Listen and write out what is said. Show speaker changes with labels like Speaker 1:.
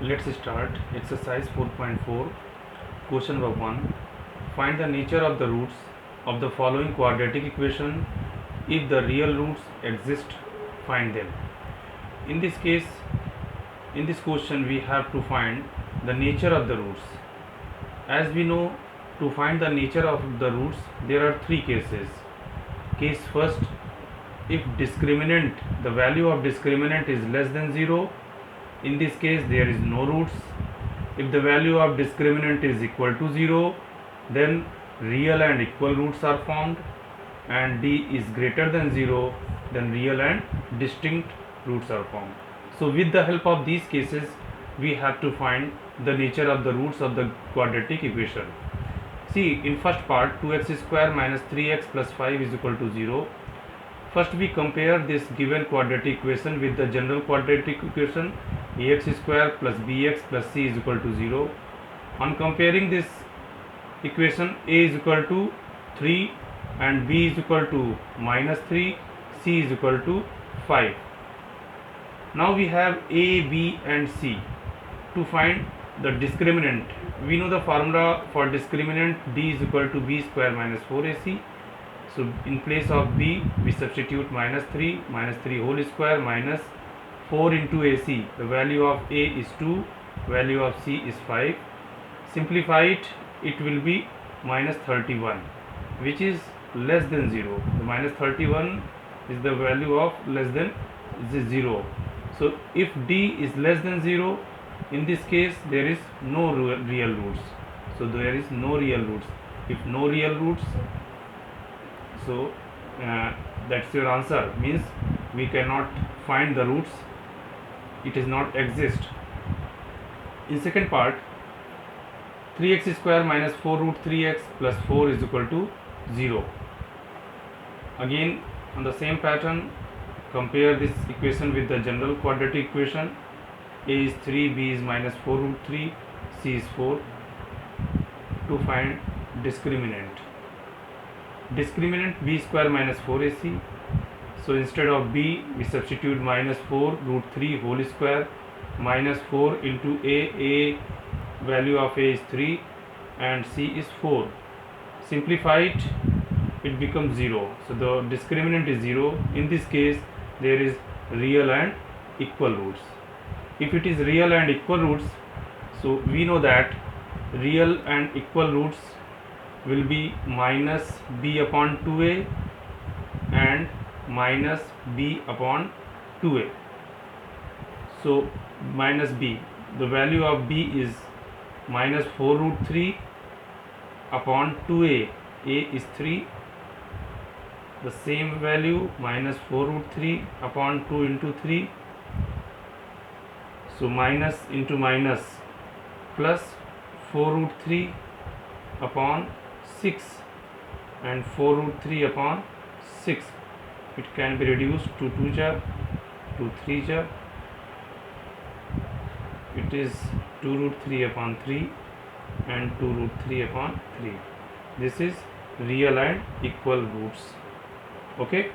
Speaker 1: Let's start exercise 4.4. Question number 1. Find the nature of the roots of the following quadratic equation. If the real roots exist, find them. In this case, in this question we have to find the nature of the roots. As we know, to find the nature of the roots there are three cases. Case first, if discriminant, the value of discriminant is less than 0, in this case there is no roots. If the value of discriminant is equal to 0, then real and equal roots are formed, and d is greater than 0, then real and distinct roots are formed. So with the help of these cases we have to find the nature of the roots of the quadratic equation. See, in first part, 2x square minus 3x plus 5 is equal to 0. First we compare this given quadratic equation with the general quadratic equation ax square plus bx plus c is equal to 0. On comparing this equation, a is equal to 3 and b is equal to minus 3, c is equal to 5. Now we have a, b and c. To find the discriminant, we know the formula for discriminant, d is equal to b square minus 4ac. So in place of b we substitute minus 3 whole square minus 4 into ac. The value of a is 2, value of c is 5. Simplify it, it will be minus 31, which is less than 0. The minus 31 is the value of less than 0. So if d is less than 0, in this case there is no real roots. So there is no real roots. If no real roots, so that's your answer, means we cannot find the roots, it is not exist. In second part, 3x square minus 4 root 3x plus 4 is equal to 0. Again on the same pattern, compare this equation with the general quadratic equation. A is 3, b is minus 4 root 3, c is 4. To find discriminant, b square minus 4ac. So instead of b we substitute minus 4 root 3 whole square minus 4 into a value of a is 3 and c is 4. Simplify it, it becomes 0. So the discriminant is 0. In this case there is real and equal roots. If it is real and equal roots, so we know that real and equal roots will be minus b upon 2a and minus b upon 2a. So minus b, the value of b is minus 4 root 3 upon 2a, a is 3, the same value minus 4 root 3 upon 2 into 3. So minus into minus plus 4 root 3 upon 6 and 4 root 3 upon 6. It can be reduced to 2 jar, to 3 jar. It is 2 root 3 upon 3 and 2 root 3 upon 3. This is real and equal roots. Okay.